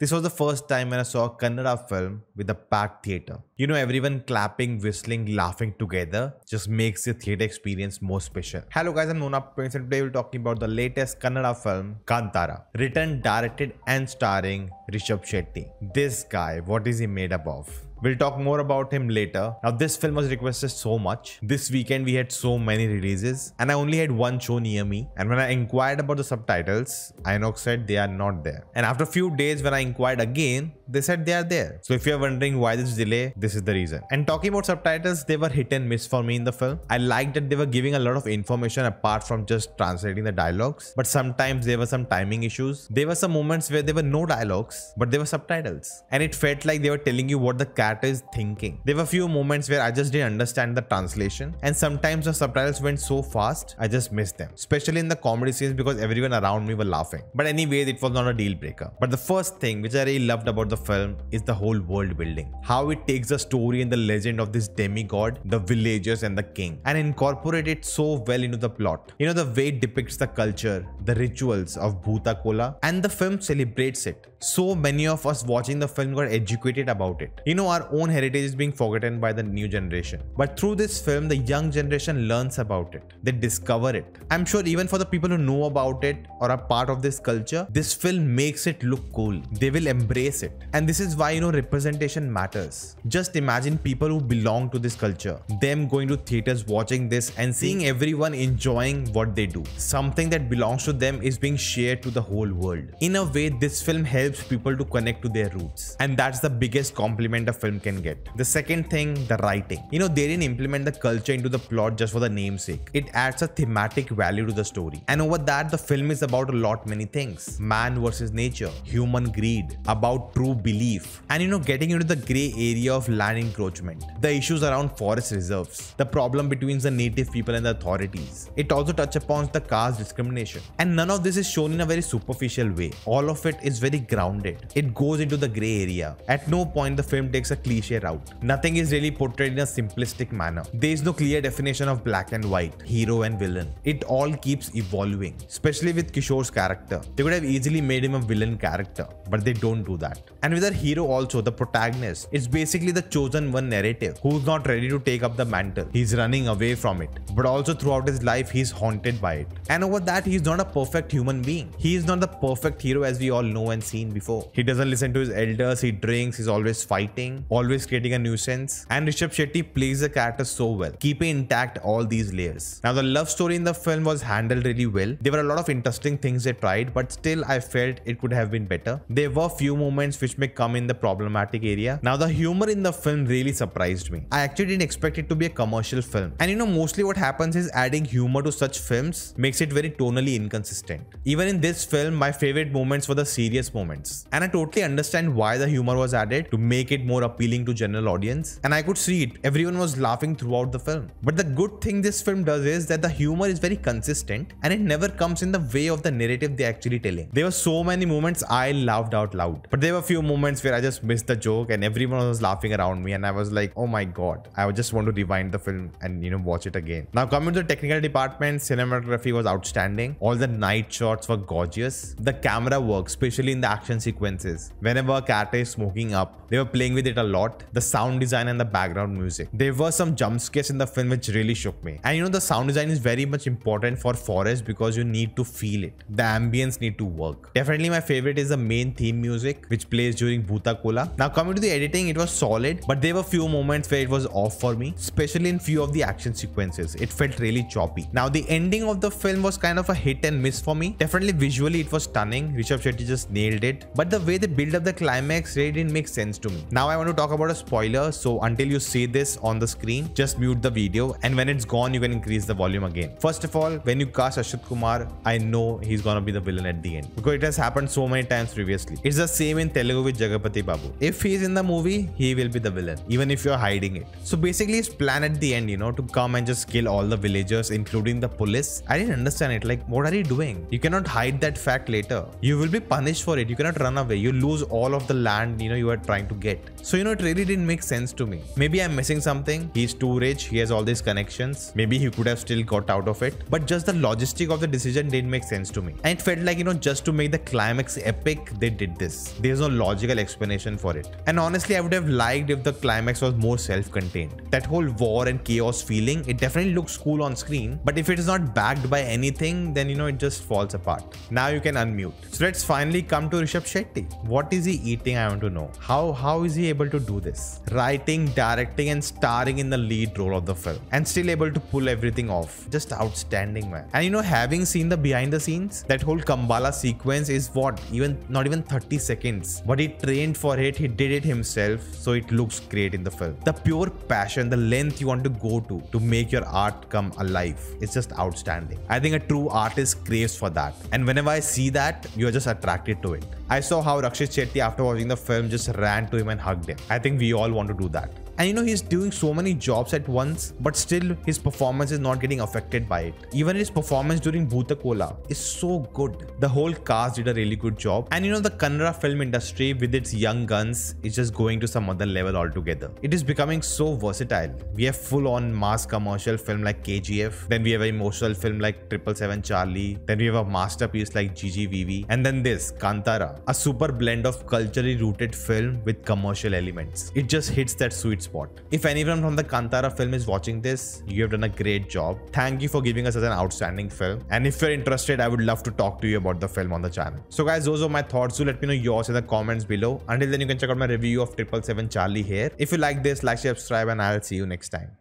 This was the first time when I saw a Kannada film with a packed theatre. You know, everyone clapping, whistling, laughing together just makes the theatre experience more special. Hello guys, I'm Nona and today we're talking about the latest Kannada film, Kantara. Written, directed and starring Rishab Shetty. This guy, what is he made up of? We'll talk more about him later. Now this film was requested so much. This weekend we had so many releases and I only had one show near me, and when I inquired about the subtitles, Inox said they are not there. And after a few days when I inquired again, they said they are there. So if you're wondering why this delay, this is the reason. And talking about subtitles, they were hit and miss for me in the film. I liked that they were giving a lot of information apart from just translating the dialogues, but sometimes there were some timing issues. There were some moments where there were no dialogues, but there were subtitles, and it felt like they were telling you what the character is thinking. There were few moments where I just didn't understand the translation, and sometimes the subtitles went so fast I just missed them, especially in the comedy scenes because everyone around me were laughing. But anyways, it was not a deal breaker. But the first thing which I really loved about the film is the whole world building. How it takes the story and the legend of this demigod, the villagers and the king, and incorporate it so well into the plot. You know, the way it depicts the culture, the rituals of Bhuta Kola, and the film celebrates it. So many of us watching the film got educated about it. You know, our own heritage is being forgotten by the new generation. But through this film, the young generation learns about it. They discover it. I'm sure even for the people who know about it or are part of this culture, this film makes it look cool. They will embrace it. And this is why, you know, representation matters. Just imagine people who belong to this culture, them going to theaters watching this and seeing everyone enjoying what they do. Something that belongs to them is being shared to the whole world. In a way, this film helps people to connect to their roots. And that's the biggest compliment a film can get. The second thing, the writing. You know, they didn't implement the culture into the plot just for the namesake. It adds a thematic value to the story. And over that, the film is about a lot many things. Man versus nature, human greed, about true belief, and you know, getting into the grey area of land encroachment, the issues around forest reserves, the problem between the native people and the authorities. It also touches upon the caste discrimination. And none of this is shown in a very superficial way. All of it is very grounded. It goes into the grey area. At no point the film takes a cliche route. Nothing is really portrayed in a simplistic manner. There is no clear definition of black and white, hero and villain. It all keeps evolving, especially with Kishore's character. They could have easily made him a villain character, but they don't do that. And with our hero also, the protagonist, it's basically the chosen one narrative who's not ready to take up the mantle. He's running away from it, but also throughout his life he's haunted by it. And over that, he's not a perfect human being. He is not the perfect hero as we all know and seen before. He doesn't listen to his elders, he drinks, he's always fighting, always creating a nuisance. And Rishab Shetty plays the character so well, keeping intact all these layers. Now the love story in the film was handled really well. There were a lot of interesting things they tried, but still I felt it could have been better. There were few moments which may come in the problematic area. Now the humor in the film really surprised me. I actually didn't expect it to be a commercial film. And you know, mostly what happens is adding humor to such films makes it very tonally inconsistent. Even in this film, my favorite moments were the serious moments. And I totally understand why the humor was added to make it more appealing to general audience. And I could see it. Everyone was laughing throughout the film. But the good thing this film does is that the humor is very consistent and it never comes in the way of the narrative they're actually telling. There were so many moments I laughed out loud. But there were few moments where I just missed the joke and everyone was laughing around me and I was like, oh my god, I would just want to rewind the film and, you know, watch it again. Now coming to the technical department, cinematography was outstanding. All the night shots were gorgeous. The camera work, especially in the action sequences. Whenever a character is smoking up, they were playing with it a lot. The sound design and the background music. There were some jump scares in the film which really shook me. And you know, the sound design is very much important for forest because you need to feel it. The ambience need to work. Definitely my favorite is the main theme music which plays during Bhuta Kola. Now coming to the editing, it was solid, but there were few moments where it was off for me, especially in few of the action sequences. It felt really choppy. Now the ending of the film was kind of a hit and miss for me. Definitely visually it was stunning. Rishab Shetty just nailed it. But the way they build up the climax really didn't make sense to me. Now I want to talk about a spoiler, so until you see this on the screen, just mute the video, and when it's gone you can increase the volume again. First of all, when you cast Ashut Kumar, I know he's gonna be the villain at the end because it has happened so many times previously. It's the same in Telugu with Jagapati Babu. If he's in the movie, he will be the villain, even if you're hiding it. So basically his plan at the end, you know, to come and just kill all the villagers, including the police. I didn't understand it. Like, what are you doing? You cannot hide that fact later. You will be punished for it. You cannot cannot run away. You lose all of the land, you are trying to get. So, it really didn't make sense to me. Maybe I'm missing something. He's too rich. He has all these connections. Maybe he could have still got out of it. But just the logistic of the decision didn't make sense to me. And it felt like, just to make the climax epic, they did this. There's no logical explanation for it. And honestly, I would have liked if the climax was more self-contained. That whole war and chaos feeling, it definitely looks cool on screen. But if it is not backed by anything, then, it just falls apart. Now you can unmute. So let's finally come to Rishab Shetty. What is he eating? I want to know. How is he able to do this? Writing, directing and starring in the lead role of the film and still able to pull everything off. Just outstanding, man. And having seen the behind the scenes, that whole Kambala sequence is not even 30 seconds. But he trained for it, he did it himself, so it looks great in the film. The pure passion, the length you want to go to make your art come alive, it's just outstanding. I think a true artist craves for that. And whenever I see that, you're just attracted to it. I saw how Rakshit Shetty, after watching the film, just ran to him and hugged him. I think we all want to do that. And he's doing so many jobs at once, but still his performance is not getting affected by it. Even his performance during Bhutakola is so good. The whole cast did a really good job. And the Kannada film industry with its young guns is just going to some other level altogether. It is becoming so versatile. We have full-on mass commercial film like KGF. Then we have an emotional film like 777 Charlie. Then we have a masterpiece like GGVV. And then this, Kantara. A super blend of culturally rooted film with commercial elements. It just hits that sweet spot. If anyone from the Kantara film is watching this, you have done a great job. Thank you for giving us such an outstanding film. And if you're interested, I would love to talk to you about the film on the channel. So guys, those are my thoughts. Do let me know yours in the comments below. Until then, you can check out my review of 777 Charlie here. If you like this, like, share, subscribe, and I'll see you next time.